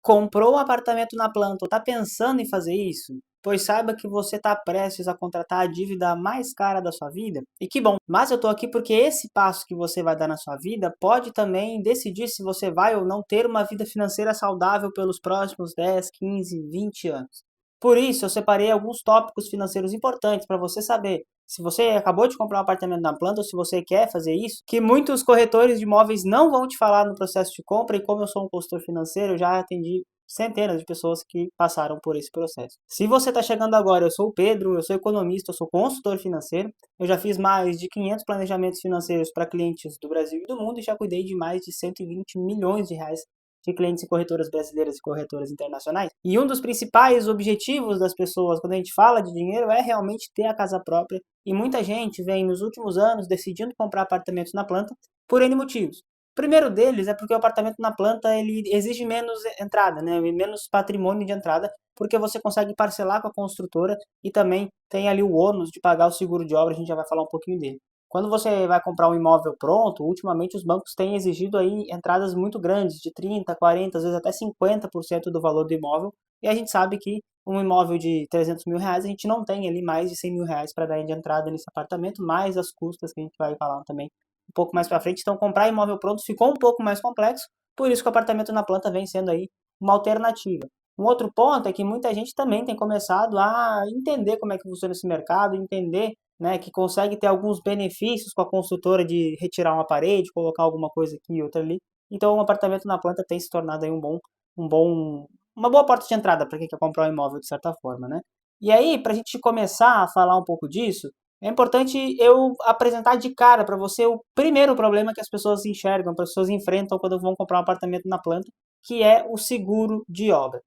Comprou um apartamento na planta ou está pensando em fazer isso? Pois saiba que você está prestes a contratar a dívida mais cara da sua vida. E que bom! Mas eu estou aqui porque esse passo que você vai dar na sua vida pode também decidir se você vai ou não ter uma vida financeira saudável pelos próximos 10, 15, 20 anos. Por isso, eu separei alguns tópicos financeiros importantes para você saber se você acabou de comprar um apartamento na planta ou se você quer fazer isso, que muitos corretores de imóveis não vão te falar no processo de compra, e como eu sou um consultor financeiro, eu já atendi centenas de pessoas que passaram por esse processo. Se você está chegando agora, eu sou o Pedro, eu sou economista, eu sou consultor financeiro, eu já fiz mais de 500 planejamentos financeiros para clientes do Brasil e do mundo e já cuidei de mais de 120 milhões de reais de clientes em corretoras brasileiras e corretoras internacionais. E um dos principais objetivos das pessoas quando a gente fala de dinheiro é realmente ter a casa própria. E muita gente vem nos últimos anos decidindo comprar apartamentos na planta por N motivos. O primeiro deles é porque o apartamento na planta ele exige menos entrada, né? Menos patrimônio de entrada, porque você consegue parcelar com a construtora e também tem ali o ônus de pagar o seguro de obra, a gente já vai falar um pouquinho dele. Quando você vai comprar um imóvel pronto, ultimamente os bancos têm exigido aí entradas muito grandes, de 30, 40, às vezes até 50% do valor do imóvel, e a gente sabe que um imóvel de 300 mil reais, a gente não tem ali mais de 100 mil reais para dar de entrada nesse apartamento, mais as custas que a gente vai falar também um pouco mais para frente. Então, comprar imóvel pronto ficou um pouco mais complexo, por isso que o apartamento na planta vem sendo aí uma alternativa. Um outro ponto é que muita gente também tem começado a entender como é que funciona esse mercado, entender, né, que consegue ter alguns benefícios com a construtora de retirar uma parede, colocar alguma coisa aqui e outra ali. Então, o apartamento na planta tem se tornado aí uma boa porta de entrada para quem quer comprar um imóvel de certa forma, né? E aí, para a gente começar a falar um pouco disso, é importante eu apresentar de cara para você o primeiro problema que as pessoas enxergam, as pessoas enfrentam quando vão comprar um apartamento na planta, que é o seguro de obra.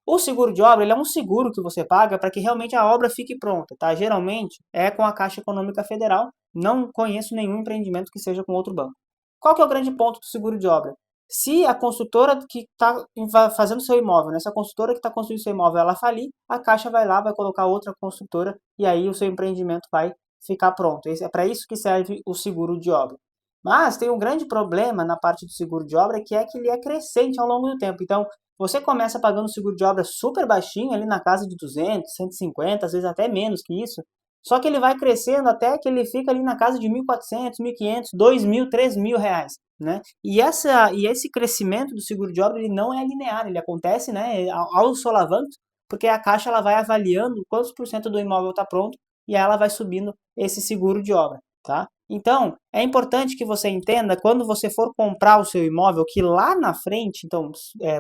O seguro de obra ele é um seguro que você paga para que realmente a obra fique pronta, tá? Geralmente é com a Caixa Econômica Federal, não conheço nenhum empreendimento que seja com outro banco. Qual que é o grande ponto do seguro de obra? Se a construtora que está fazendo seu imóvel, né, se a construtora que está construindo seu imóvel, ela falir, a Caixa vai lá, vai colocar outra construtora e aí o seu empreendimento vai ficar pronto. É para isso que serve o seguro de obra. Mas tem um grande problema na parte do seguro de obra que é que ele é crescente ao longo do tempo. Então, você começa pagando seguro de obra super baixinho, ali na casa de 200, 150, às vezes até menos que isso. Só que ele vai crescendo até que ele fica ali na casa de 1.400, 1.500, 2.000, 3.000 reais, né? E esse crescimento do seguro de obra ele não é linear, ele acontece, né, aos solavancos, porque a Caixa ela vai avaliando quantos por cento do imóvel está pronto e ela vai subindo esse seguro de obra, tá? Então, é importante que você entenda quando você for comprar o seu imóvel que lá na frente, então,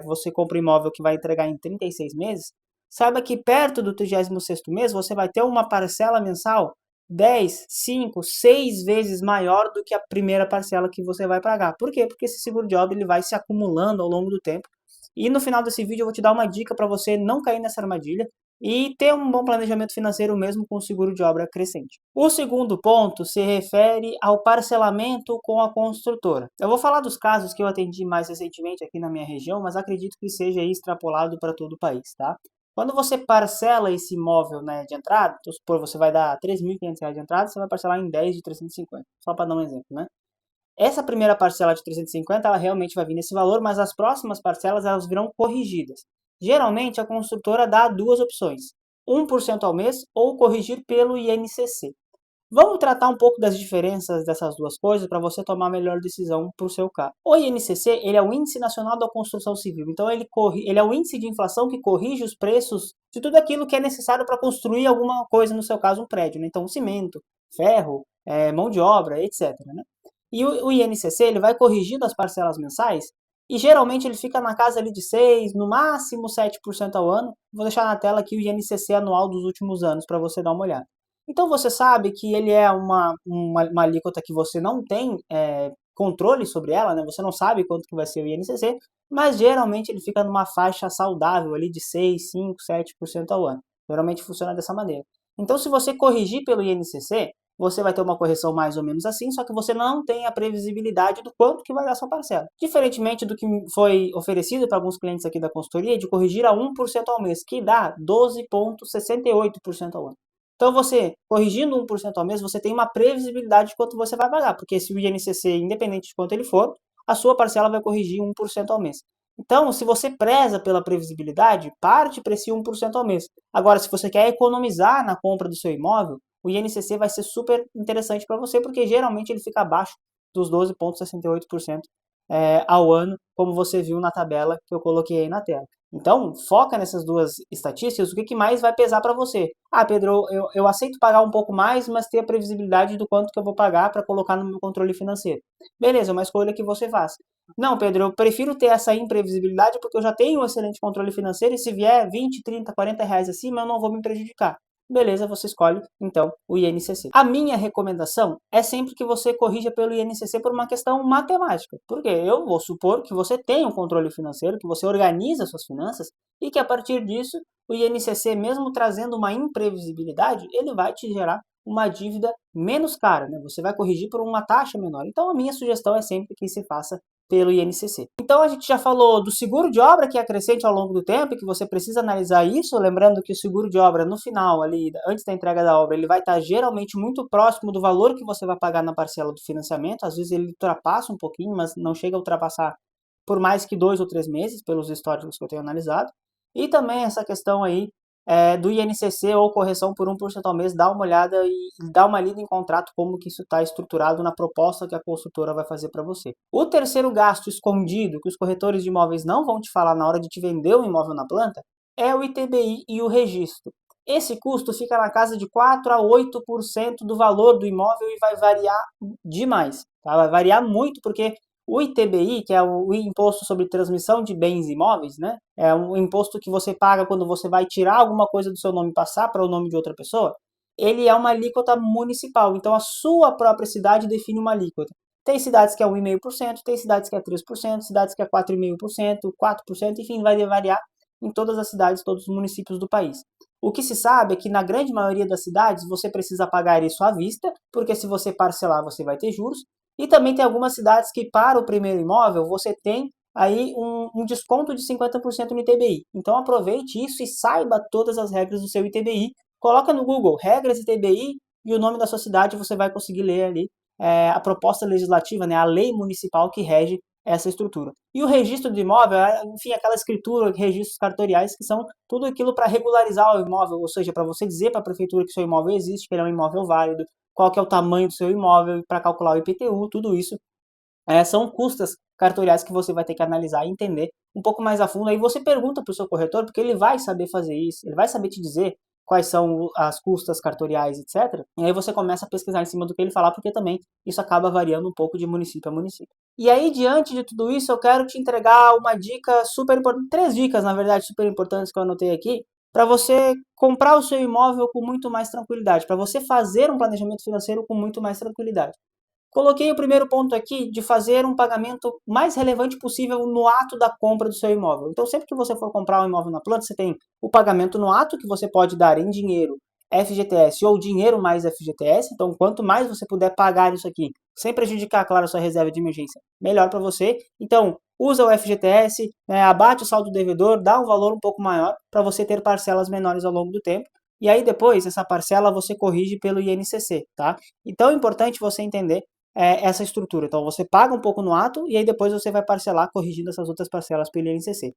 você compra um imóvel que vai entregar em 36 meses, saiba que perto do 36º mês você vai ter uma parcela mensal 10, 5, 6 vezes maior do que a primeira parcela que você vai pagar. Por quê? Porque esse seguro de obra ele vai se acumulando ao longo do tempo. E no final desse vídeo eu vou te dar uma dica para você não cair nessa armadilha e ter um bom planejamento financeiro mesmo com o seguro de obra crescente. O segundo ponto se refere ao parcelamento com a construtora. Eu vou falar dos casos que eu atendi mais recentemente aqui na minha região, mas acredito que seja extrapolado para todo o país, tá? Quando você parcela esse imóvel, né, de entrada, vamos supor, você vai dar R$ 3.500 de entrada, você vai parcelar em 10 de 350, só para dar um exemplo, né? Essa primeira parcela de 350, ela realmente vai vir nesse valor, mas as próximas parcelas elas virão corrigidas. Geralmente a construtora dá duas opções: 1% ao mês ou corrigir pelo INCC. Vamos tratar um pouco das diferenças dessas duas coisas para você tomar a melhor decisão para o seu caso. O INCC ele é o Índice Nacional da Construção Civil, então ele é o índice de inflação que corrige os preços de tudo aquilo que é necessário para construir alguma coisa, no seu caso um prédio, né? Então cimento, ferro, mão de obra, etc., né? E o INCC ele vai corrigindo as parcelas mensais e geralmente ele fica na casa ali de 6, no máximo 7% ao ano. Vou deixar na tela aqui o INCC anual dos últimos anos para você dar uma olhada. Então você sabe que ele é uma alíquota que você não tem controle sobre ela, né? Você não sabe quanto que vai ser o INCC, mas geralmente ele fica numa faixa saudável ali de 6, 5, 7% ao ano. Geralmente funciona dessa maneira. Então se você corrigir pelo INCC, você vai ter uma correção mais ou menos assim, só que você não tem a previsibilidade do quanto que vai dar a sua parcela. Diferentemente do que foi oferecido para alguns clientes aqui da consultoria, de corrigir a 1% ao mês, que dá 12,68% ao ano. Então, você, corrigindo 1% ao mês, você tem uma previsibilidade de quanto você vai pagar, porque se o INCC, independente de quanto ele for, a sua parcela vai corrigir 1% ao mês. Então, se você preza pela previsibilidade, parte para esse 1% ao mês. Agora, se você quer economizar na compra do seu imóvel, o INCC vai ser super interessante para você, porque geralmente ele fica abaixo dos 12,68% ao ano, como você viu na tabela que eu coloquei aí na tela. Então, foca nessas duas estatísticas, o que mais vai pesar para você? Ah, Pedro, eu aceito pagar um pouco mais, mas ter a previsibilidade do quanto que eu vou pagar para colocar no meu controle financeiro. Beleza, é uma escolha que você faz. Não, Pedro, eu prefiro ter essa imprevisibilidade porque eu já tenho um excelente controle financeiro e se vier 20, 30, 40 reais acima, eu não vou me prejudicar. Beleza, você escolhe, então, o INCC. A minha recomendação é sempre que você corrija pelo INCC por uma questão matemática. Porque eu vou supor que você tem um controle financeiro, que você organiza suas finanças e que a partir disso, o INCC, mesmo trazendo uma imprevisibilidade, ele vai te gerar uma dívida menos cara, né? Você vai corrigir por uma taxa menor. Então, a minha sugestão é sempre que se faça pelo INCC. Então a gente já falou do seguro de obra que é crescente ao longo do tempo e que você precisa analisar isso, lembrando que o seguro de obra no final ali, antes da entrega da obra, ele vai estar geralmente muito próximo do valor que você vai pagar na parcela do financiamento, às vezes ele ultrapassa um pouquinho, mas não chega a ultrapassar por mais que 2 ou 3 meses, pelos históricos que eu tenho analisado. E também essa questão aí do INCC ou correção por 1% ao mês, dá uma olhada e dá uma lida em contrato como que isso está estruturado na proposta que a construtora vai fazer para você. O terceiro gasto escondido, que os corretores de imóveis não vão te falar na hora de te vender o imóvel na planta, é o ITBI e o registro. Esse custo fica na casa de 4 a 8% do valor do imóvel e vai variar demais. Tá? Vai variar muito porque o ITBI, que é o Imposto sobre Transmissão de Bens Imóveis, né? É um imposto que você paga quando você vai tirar alguma coisa do seu nome e passar para o nome de outra pessoa. Ele é uma alíquota municipal, então a sua própria cidade define uma alíquota. Tem cidades que é 1,5%, tem cidades que é 3%, cidades que é 4,5%, 4%, enfim, vai variar em todas as cidades, todos os municípios do país. O que se sabe é que na grande maioria das cidades você precisa pagar isso à vista, porque se você parcelar você vai ter juros, e também tem algumas cidades que para o primeiro imóvel você tem aí um desconto de 50% no ITBI. Então aproveite isso e saiba todas as regras do seu ITBI. Coloca no Google regras ITBI e o nome da sua cidade, você vai conseguir ler ali a proposta legislativa, né, a lei municipal que rege essa estrutura. E o registro do imóvel, enfim, aquela escritura, registros cartoriais, que são tudo aquilo para regularizar o imóvel, ou seja, para você dizer para a prefeitura que seu imóvel existe, que ele é um imóvel válido, qual que é o tamanho do seu imóvel, para calcular o IPTU, tudo isso são custas cartoriais que você vai ter que analisar e entender um pouco mais a fundo. Aí você pergunta para o seu corretor, porque ele vai saber fazer isso, ele vai saber te dizer quais são as custas cartoriais, etc. E aí você começa a pesquisar em cima do que ele falar, porque também isso acaba variando um pouco de município a município. E aí, diante de tudo isso, eu quero te entregar uma dica super importante, 3 dicas, na verdade, super importantes que eu anotei aqui, para você comprar o seu imóvel com muito mais tranquilidade, para você fazer um planejamento financeiro com muito mais tranquilidade. Coloquei o primeiro ponto aqui de fazer um pagamento mais relevante possível no ato da compra do seu imóvel. Então, sempre que você for comprar um imóvel na planta, você tem o pagamento no ato, que você pode dar em dinheiro, FGTS ou dinheiro mais FGTS. Então, quanto mais você puder pagar isso aqui, sem prejudicar, claro, a sua reserva de emergência, melhor para você. Então, usa o FGTS, né, abate o saldo devedor, dá um valor um pouco maior para você ter parcelas menores ao longo do tempo. E aí depois, essa parcela você corrige pelo INCC, tá? Então é importante você entender essa estrutura. Então você paga um pouco no ato e aí depois você vai parcelar corrigindo essas outras parcelas pelo INCC.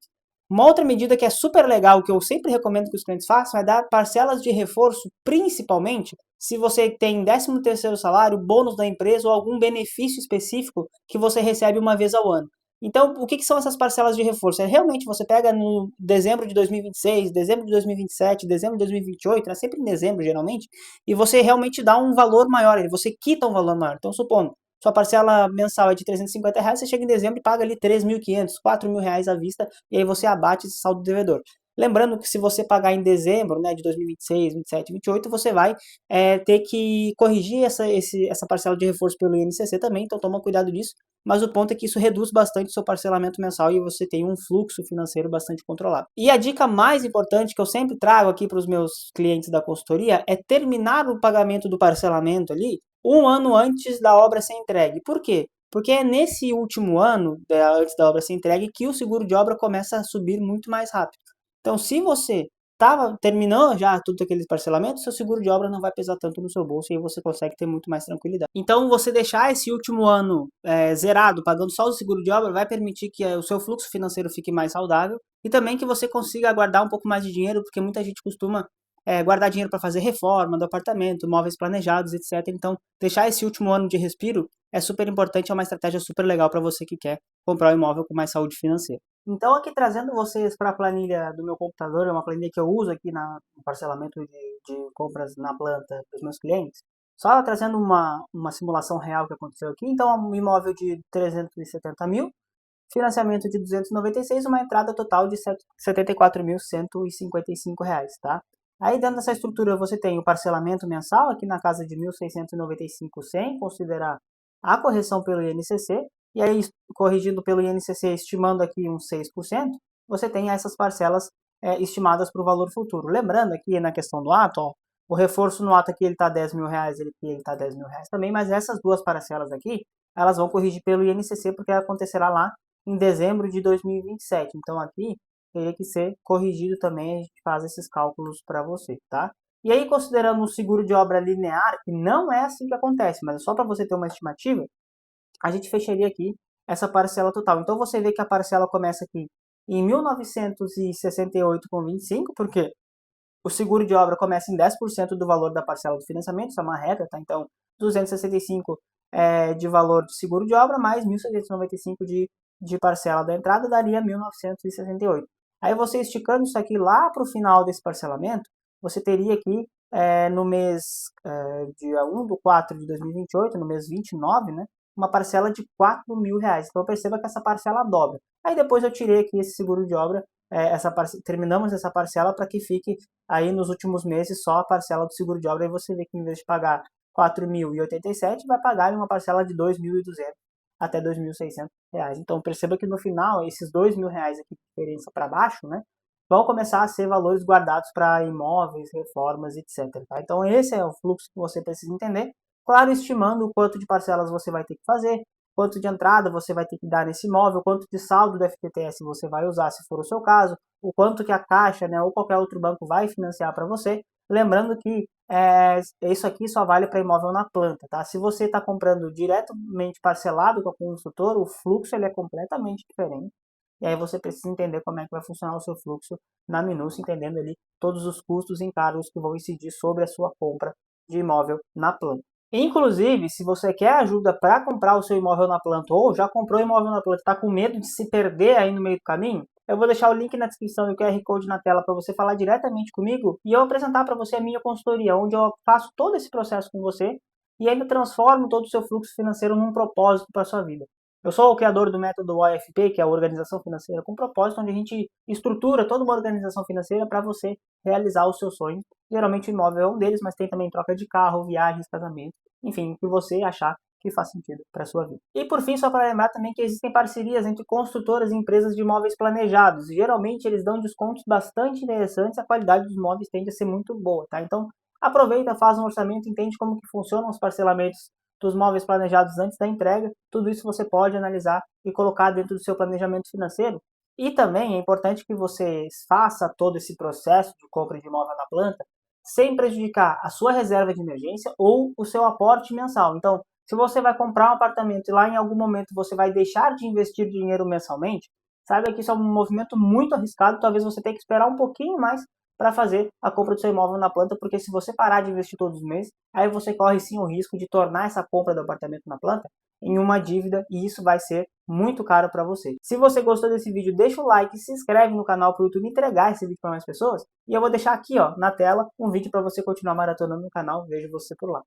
Uma outra medida que é super legal, que eu sempre recomendo que os clientes façam, é dar parcelas de reforço, principalmente se você tem 13º salário, bônus da empresa ou algum benefício específico que você recebe uma vez ao ano. Então, o que são essas parcelas de reforço? É realmente você pega no dezembro de 2026, dezembro de 2027, dezembro de 2028, é sempre em dezembro geralmente, e você realmente dá um valor maior, você quita um valor maior. Então, supondo, sua parcela mensal é de R$ 350, você chega em dezembro e paga ali 3.500, R$ 4.000 à vista, e aí você abate esse saldo devedor. Lembrando que se você pagar em dezembro, né, de 2026, 27, 28, você vai ter que corrigir essa parcela de reforço pelo INCC também, então toma cuidado disso. Mas o ponto é que isso reduz bastante o seu parcelamento mensal e você tem um fluxo financeiro bastante controlado. E a dica mais importante que eu sempre trago aqui para os meus clientes da consultoria é terminar o pagamento do parcelamento ali um ano antes da obra ser entregue. Por quê? Porque é nesse último ano, antes da obra ser entregue, que o seguro de obra começa a subir muito mais rápido. Então, se você terminou já tudo aqueles parcelamentos, seu seguro de obra não vai pesar tanto no seu bolso e aí você consegue ter muito mais tranquilidade. Então, você deixar esse último ano zerado, pagando só o seguro de obra, vai permitir que o seu fluxo financeiro fique mais saudável e também que você consiga guardar um pouco mais de dinheiro, porque muita gente costuma guardar dinheiro para fazer reforma do apartamento, móveis planejados, etc. Então, deixar esse último ano de respiro é super importante, é uma estratégia super legal para você que quer comprar um imóvel com mais saúde financeira. Então, aqui trazendo vocês para a planilha do meu computador, é uma planilha que eu uso aqui no parcelamento de compras na planta dos meus clientes, só trazendo uma simulação real que aconteceu aqui. Então, um imóvel de 370 mil, financiamento de 296, uma entrada total de R$ 74.155, tá? Aí dentro dessa estrutura você tem o parcelamento mensal aqui na casa de 1.695 sem considerar a correção pelo INCC, e aí corrigindo pelo INCC, estimando aqui uns 6%, você tem essas parcelas estimadas para o valor futuro. Lembrando aqui na questão do ato, ó, o reforço no ato aqui ele está R$ 10.000, ele está R$ 10.000 também, mas essas duas parcelas aqui, elas vão corrigir pelo INCC porque acontecerá lá em dezembro de 2027. Então aqui teria que ser corrigido também, a gente faz esses cálculos para você, tá? E aí, considerando o seguro de obra linear, que não é assim que acontece, mas é só para você ter uma estimativa, a gente fecharia aqui essa parcela total. Então você vê que a parcela começa aqui em 1.968,25, porque o seguro de obra começa em 10% do valor da parcela do financiamento, isso é uma regra, tá? Então, 265 de valor de seguro de obra, mais 1.695 de parcela da entrada, daria 1.968. Aí você esticando isso aqui lá para o final desse parcelamento, você teria aqui no mês dia 1 de 4 de 2028, no mês 29, né, uma parcela de R$ 4.000. Então perceba que essa parcela dobra. Aí depois eu tirei aqui esse seguro de obra, terminamos essa parcela para que fique aí nos últimos meses só a parcela do seguro de obra. Aí você vê que em vez de pagar R$ 4.087, vai pagar uma parcela de R$ 2.200 até R$ 2.600. Então perceba que no final, esses R$ 2.000 aqui de diferença para baixo, né, vão começar a ser valores guardados para imóveis, reformas, etc. Tá? Então esse é o fluxo que você precisa entender. Claro, estimando o quanto de parcelas você vai ter que fazer, quanto de entrada você vai ter que dar nesse imóvel, quanto de saldo do FGTS você vai usar, se for o seu caso, o quanto que a Caixa, né, ou qualquer outro banco vai financiar para você. Lembrando que isso aqui só vale para imóvel na planta, tá? Se você está comprando diretamente parcelado com a construtora, o fluxo ele é completamente diferente. E aí você precisa entender como é que vai funcionar o seu fluxo na minúcia, entendendo ali todos os custos e encargos que vão incidir sobre a sua compra de imóvel na planta. Inclusive, se você quer ajuda para comprar o seu imóvel na planta ou já comprou imóvel na planta e está com medo de se perder aí no meio do caminho, eu vou deixar o link na descrição e o QR Code na tela para você falar diretamente comigo e eu apresentar para você a minha consultoria, onde eu faço todo esse processo com você e ainda transformo todo o seu fluxo financeiro num propósito para a sua vida. Eu sou o criador do método OFP, que é a Organização Financeira com Propósito, onde a gente estrutura toda uma organização financeira para você realizar os seus sonhos. Geralmente o imóvel é um deles, mas tem também troca de carro, viagens, casamento, enfim, o que você achar que faz sentido para a sua vida. E por fim, só para lembrar também que existem parcerias entre construtoras e empresas de imóveis planejados. Geralmente eles dão descontos bastante interessantes, a qualidade dos imóveis tende a ser muito boa, tá? Então aproveita, faz um orçamento, entende como que funcionam os parcelamentos dos móveis planejados antes da entrega. Tudo isso você pode analisar e colocar dentro do seu planejamento financeiro. E também é importante que você faça todo esse processo de compra de imóvel na planta sem prejudicar a sua reserva de emergência ou o seu aporte mensal. Então, se você vai comprar um apartamento e lá em algum momento você vai deixar de investir dinheiro mensalmente, saiba que isso é um movimento muito arriscado, talvez você tenha que esperar um pouquinho mais para fazer a compra do seu imóvel na planta, porque se você parar de investir todos os meses, aí você corre sim o risco de tornar essa compra do apartamento na planta em uma dívida e isso vai ser muito caro para você. Se você gostou desse vídeo, deixa o like, se inscreve no canal para o YouTube entregar esse vídeo para mais pessoas e eu vou deixar aqui ó, na tela um vídeo para você continuar maratonando no canal. Vejo você por lá.